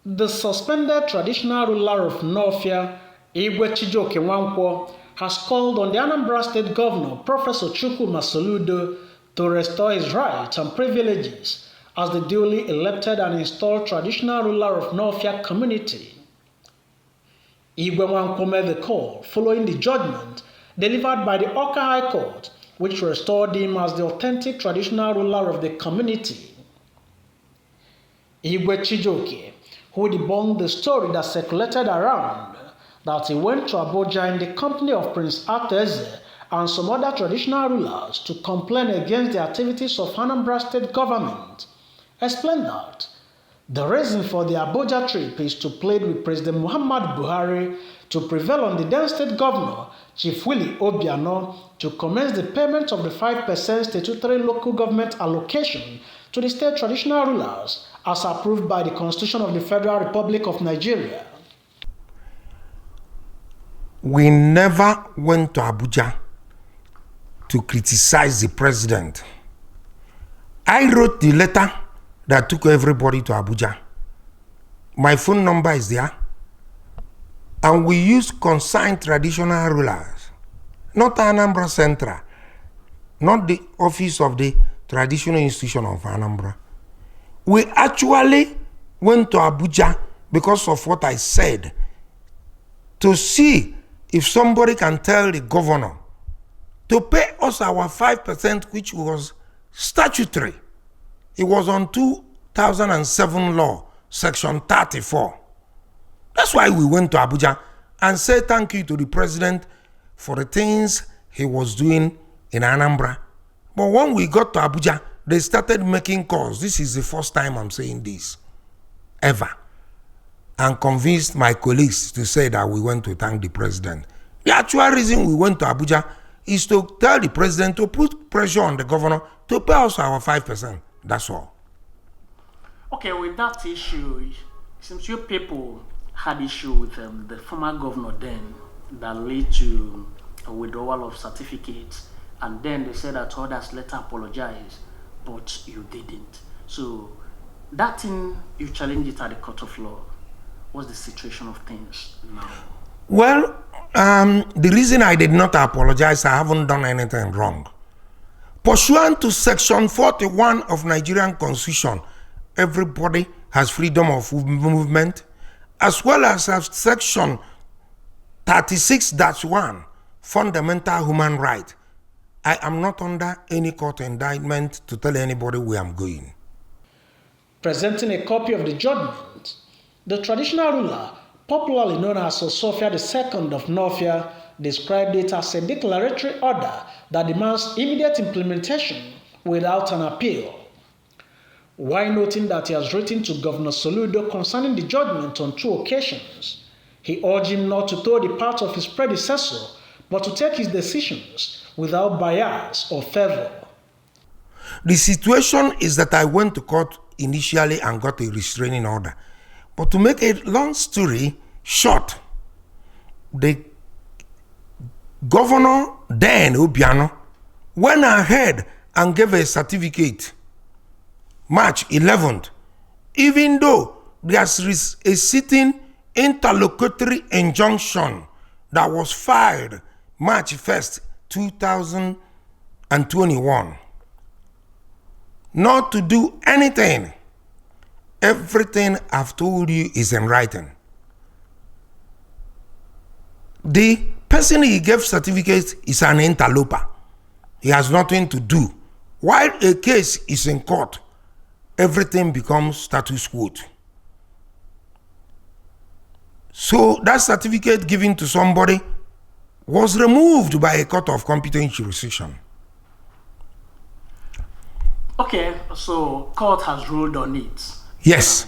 The suspended traditional ruler of Nawfia, Igwe Chijioke Nwankwo, has called on the Anambra State Governor, Prof. Chumkwuma Soludo, to restore his rights and privileges as the duly elected and installed traditional ruler of Nawfia Community. Igwe Nwankwo made the call following the judgment delivered by the Awka High Court, which restored him as the authentic traditional ruler of the community. Igwe Chijioke, who debunked the story that circulated around that he went to Abuja in the company of Prince Eze and some other traditional rulers to complain against the activities of Anambra State Government, explained that the reason for the Abuja trip is to plead with President Muhammad Buhari to prevail on the then State Governor, Chief Willie Obiano, to commence the payment of the 5% statutory local government allocation to the state traditional rulers as approved by the Constitution of the Federal Republic of Nigeria. We never went to Abuja to criticize the president. I wrote the letter that took everybody to Abuja. My phone number is there. And we used consigned traditional rulers, not Anambra Central, not the office of the traditional institution of Anambra. We actually went to Abuja because of what I said, to see if somebody can tell the governor to pay us our 5%, which was statutory. It was on 2007 law, section 34. That's why we went to Abuja and said thank you to the president for the things he was doing in Anambra. But when we got to Abuja, they started making calls. This is the first time I'm saying this, ever. And convinced my colleagues to say that we went to thank the president. The actual reason we went to Abuja is to tell the president to put pressure on the governor to pay us our 5%. That's all. Okay, with that issue, it seems you people had issue with the former governor then that led to a withdrawal of certificates, and then they said that others later apologized, but you didn't. So that thing, you challenged it at the court of law. What's the situation of things now? Well, the reason I did not apologize, I haven't done anything wrong. Pursuant to section 41 of Nigerian Constitution, everybody has freedom of movement, as well as section 36-1, fundamental human right. I am not under any court indictment to tell anybody where I'm going. Presenting a copy of the judgment, the traditional ruler, popularly known as Osuofia II of Nawfia, described it as a declaratory order that demands immediate implementation without an appeal. While noting that he has written to Governor Soludo concerning the judgment on 2 occasions, he urged him not to toe the path of his predecessor, but to take his decisions without bias or favor. The situation is that I went to court initially and got a restraining order. But to make a long story short, the governor then, Obiano, went ahead and gave a certificate March 11th, even though there is a sitting interlocutory injunction that was filed March 1st, 2021, not to do anything. Everything I've told you is in writing. The person he gave certificate is an interloper. He has nothing to do. While a case is in court, everything becomes status quo. So that certificate given to somebody was removed by a court of competent jurisdiction. Okay, so court has ruled on it. Yes.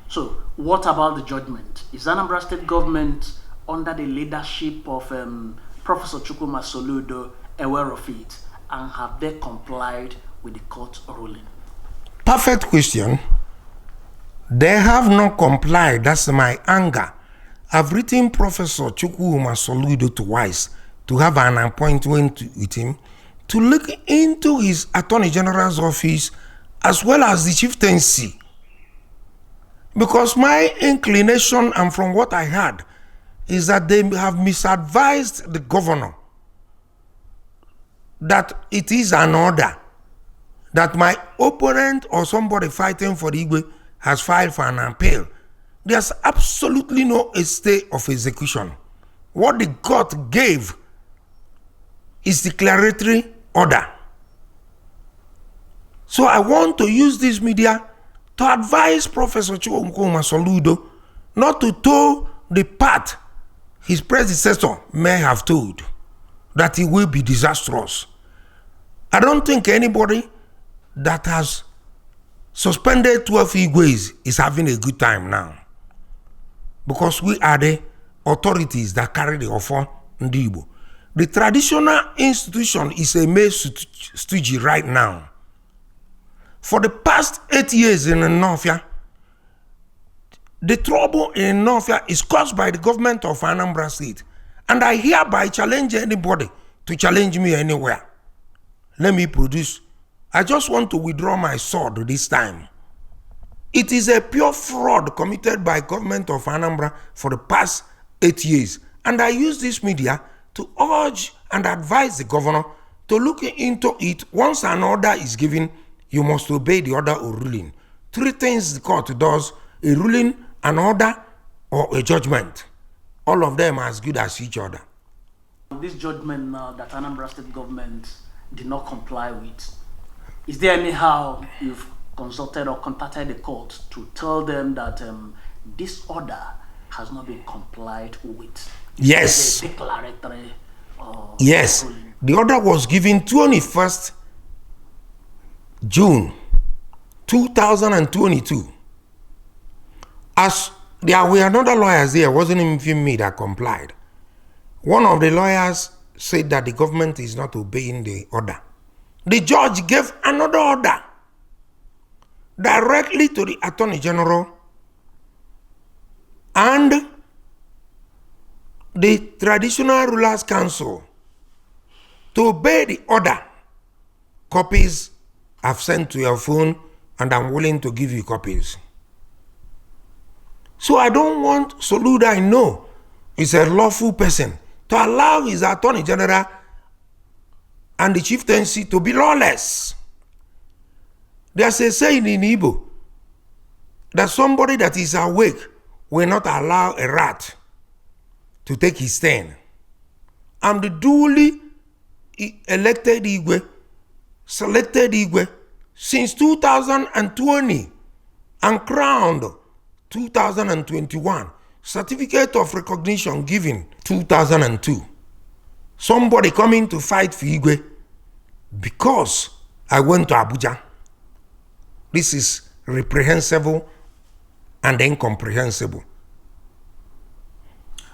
So what about the judgment? Is Anambra State Government under the leadership of Professor Chumkwuma Soludo aware of it, and have they complied with the court ruling? Perfect question. They have not complied. That's my anger. I've written Professor Chumkwuma Soludo twice to have an appointment with him to look into his Attorney General's office as well as the chieftaincy. Because my inclination and from what I heard is that they have misadvised the governor that it is an order that my opponent or somebody fighting for the Igwe has filed for an appeal. There's absolutely no stay of execution. What the court gave is declaratory order. So I want to use this media to advise Professor Chumkwuma Soludo not to toe the path his predecessor may have told, that it will be disastrous. I don't think anybody that has suspended 12 Igwes is having a good time now, because we are the authorities that carry the offer Ndi Igbo. The traditional institution is a mere stooge right now. For the past 8 years in Nawfia, the trouble in Nawfia is caused by the government of Anambra State, and I hereby challenge anybody to challenge me anywhere. Let me produce. I just want to withdraw my sword this time. It is a pure fraud committed by government of Anambra for the past 8 years, and I use this media to urge and advise the governor to look into it. Once an order is given, you must obey the order or ruling. Three things the court does: a ruling, an order, or a judgment. All of them are as good as each other. This judgment now that Anambra State government did not comply with, is there anyhow you've consulted or contacted the court to tell them that this order has not been complied with? Yes. Declaratory. Yes. Ruling. The order was given 21st June 2022. As there were another lawyers there, wasn't even me that complied. One of the lawyers said that the government is not obeying the order. The judge gave another order directly to the Attorney General and the Traditional Rulers Council to obey the order. Copies I've sent to your phone, and I'm willing to give you copies. So I don't want Soludo, I know is a lawful person, to allow his Attorney General and the chieftaincy to be lawless. There's a saying in Igbo that somebody that is awake will not allow a rat to take his turn. I'm the duly elected Igwe, selected Igwe since 2020 and crowned 2021. Certificate of recognition given 2002. Somebody coming to fight for Igwe because I went to Abuja. This is reprehensible and incomprehensible.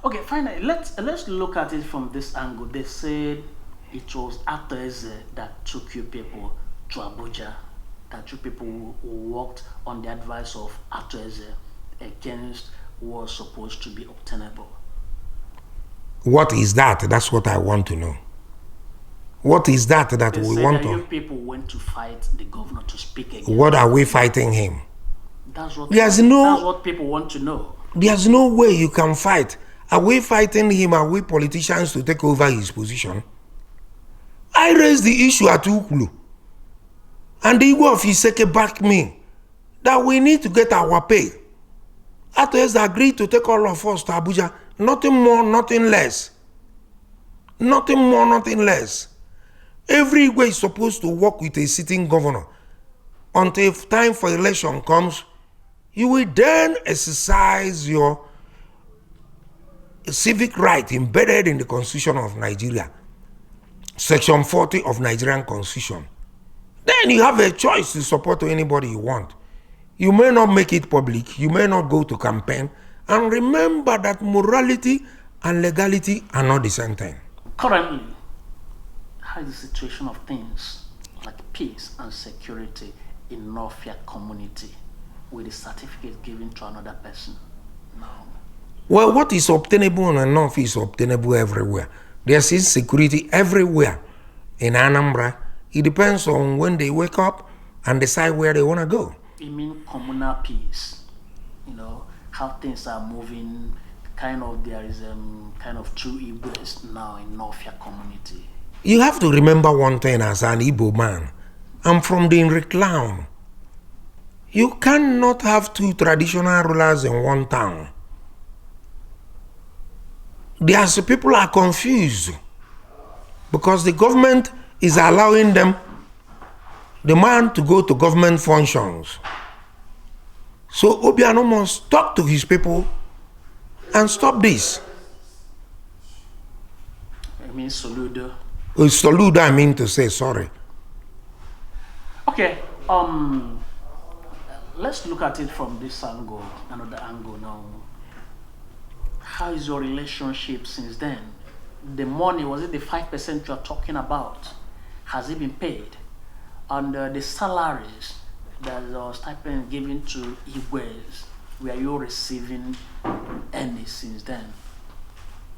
Okay, finally, let's look at it from this angle. They said it was Ateze that took you people to Abuja, that you people who worked on the advice of Ateze against what was supposed to be obtainable. What is that? That's what I want to know. What is that They we said want that you to? people went to fight the governor to speak against. What are we fighting him? That's what There's that's what people want to know. There's no way you can fight. Are we fighting him? Are we politicians to take over his position? I raised the issue at Ukulu, and the Igwe of Iseke backed me that we need to get our pay. Atos agreed to take all of us to Abuja. Nothing more, nothing less. Nothing more, nothing less. Every Igwe is supposed to work with a sitting governor. Until time for election comes, you will then exercise your civic right embedded in the Constitution of Nigeria, Section 40 of Nigerian Constitution. Then you have a choice to support anybody you want. You may not make it public, you may not go to campaign, and remember that morality and legality are not the same thing. Currently, how is the situation of things like peace and security in Nawfia Community with the certificate given to another person now? Well, what is obtainable in North is obtainable everywhere. There's insecurity everywhere in Anambra. It depends on when they wake up and decide where they want to go. You mean communal peace? how things are moving. There is kind of two Igwes now in Nawfia community. You have to remember one thing as an Igbo man. I'm from the Nriklan. You cannot have two traditional rulers in one town. There's people are confused because the government is allowing the man to go to government functions. So Obiano must talk to his people and stop this. I mean Soludo. Soludo, I mean to say, sorry. Okay, let's look at it from this angle, another angle now. How is your relationship since then? The money, was it the 5% you're talking about? Has it been paid? And the salaries that was stipend given to Igwes, were you receiving any since then?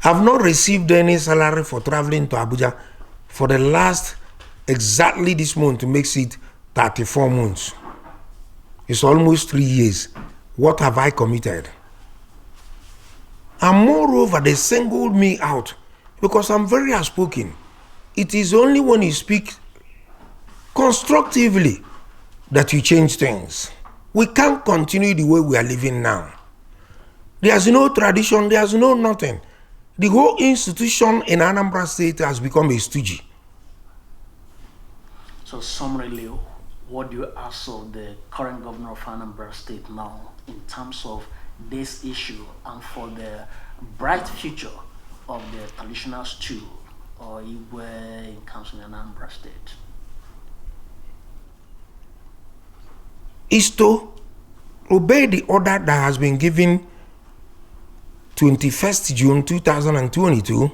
I've not received any salary for traveling to Abuja for the last, exactly this month makes it 34 months. It's almost 3 years. What have I committed? And moreover, they singled me out because I'm very outspoken. It is only when you speak constructively that you change things. We can't continue the way we are living now. There's no tradition, there's no nothing. The whole institution in Anambra State has become a stooge. So summarily, what do you ask of the current governor of Anambra State now in terms of this issue and for the bright future of the traditional stew or Igwe in council in Anambra State? Is to obey the order that has been given 21st June 2022,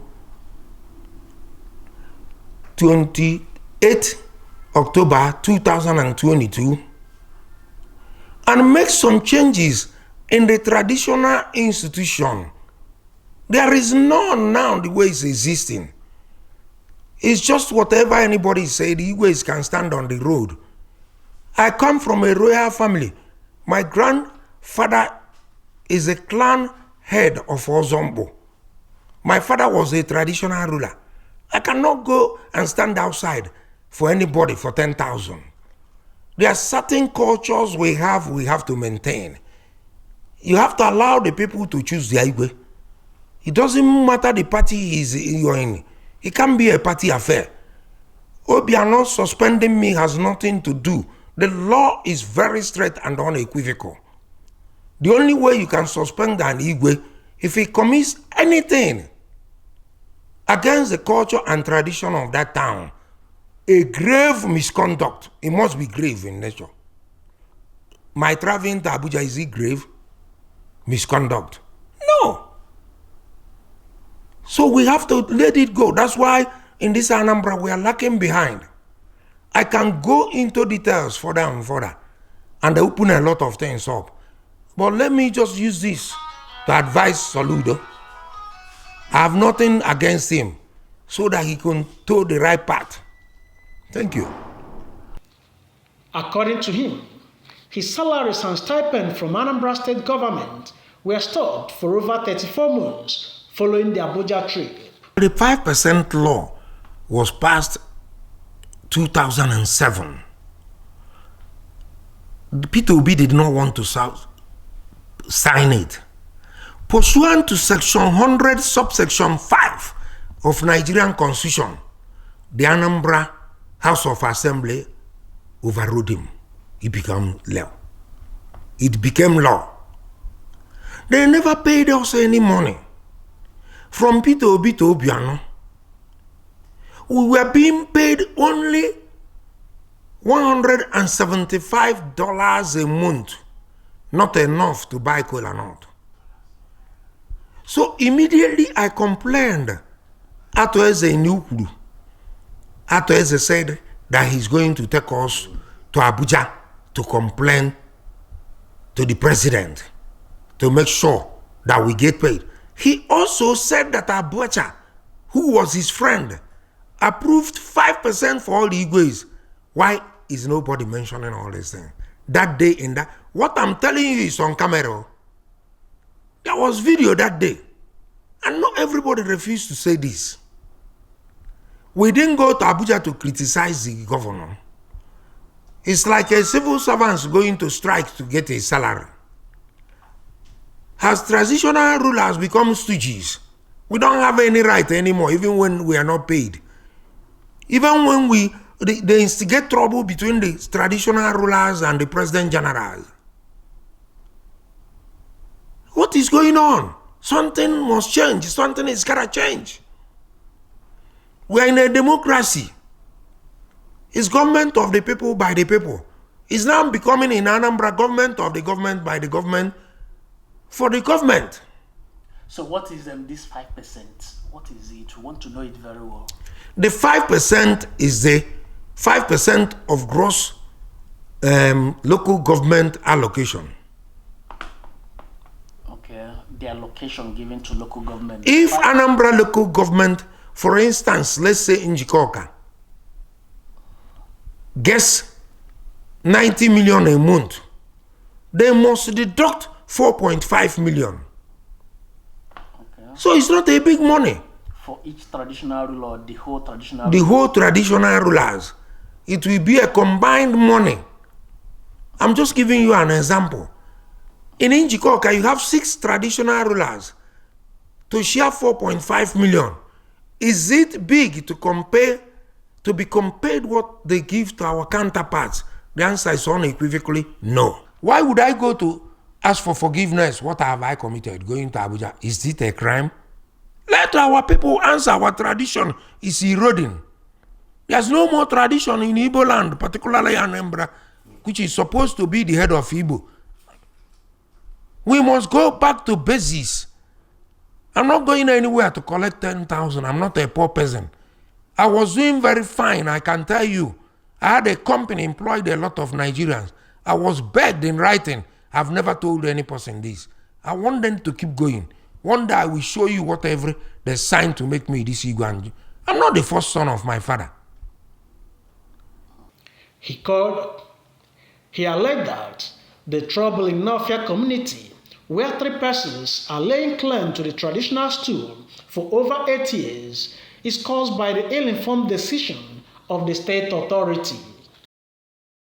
28 October 2022, and make some changes in the traditional institution. There is none now the way it's existing. It's just whatever anybody said, the Igwes can stand on the road. I come from a royal family. My grandfather is a clan head of Ozombo. My father was a traditional ruler. I cannot go and stand outside for anybody for 10,000. There are certain cultures we have to maintain. You have to allow the people to choose their Igwe. It doesn't matter the party you're in. It can be a party affair. Obiano suspending me has nothing to do. The law is very straight and unequivocal. The only way you can suspend an Igwe if he commits anything against the culture and tradition of that town. A grave misconduct. It must be grave in nature. My traveling to Abuja, is it grave misconduct? No. So we have to let it go. That's why in this Anambra we are lacking behind. I can go into details further and further and open a lot of things up. But let me just use this to advise Soludo. I have nothing against him so that he can toe the right path. Thank you. According to him, his salaries and stipend from Anambra State Government were stopped for over 34 months following the Abuja trip. The 5% law was passed 2007. The P2B did not want to sign it. Pursuant to Section 100, subsection 5 of Nigerian Constitution, the Anambra House of Assembly overrode him. It became law. It became law. They never paid us any money. From P2B to Obiano, we were being paid only $175 a month. Not enough to buy cola nut. So immediately I complained. Atoeze Nukuru. Atoeze said that he's going to take us to Abuja to complain to the president to make sure that we get paid. He also said that Abuja, who was his friend, approved 5% for all the Igwes. Why is nobody mentioning all these things? That day in that, what I'm telling you is on camera. There was video that day. And not everybody refused to say this. We didn't go to Abuja to criticize the governor. It's like a civil servant going to strike to get a salary. As traditional rulers become stooges, we don't have any right anymore, even when we are not paid. Even when they instigate trouble between the traditional rulers and the president general. What is going on? Something must change. Something is gotta change. We are in a democracy. It's government of the people by the people. It's now becoming in Anambra government of the government by the government for the government. So what is this 5%? What is it? We want to know it very well. The 5% is the 5% of gross local government allocation. Okay, the allocation given to local government. If Anambra local government, for instance, let's say in Jikoka, gets 90 million a month, they must deduct 4.5 million. Okay. So it's not a big money. For each traditional ruler, the whole traditional The whole traditional rulers. It will be a combined money. I'm just giving you an example. In Njikoka, you have 6 traditional rulers to share 4.5 million. Is it big to be compared what they give to our counterparts? The answer is unequivocally no. Why would I go to ask for forgiveness? What have I committed? Going to Abuja, is it a crime? Let our people answer. Our tradition is eroding. There's no more tradition in Igbo land, particularly Anambra, which is supposed to be the head of Igbo. We must go back to basics. I'm not going anywhere to collect 10,000. I'm not a poor peasant. I was doing very fine, I can tell you. I had a company, employed a lot of Nigerians. I was begged in writing. I've never told any person this. I want them to keep going. One day I will show you whatever they signed to make me this Igwe. I'm not the first son of my father. He alleged that the trouble in Nawfia Community, where 3 persons are laying claim to the traditional stool for over 8 years, is caused by the ill-informed decision of the state authority.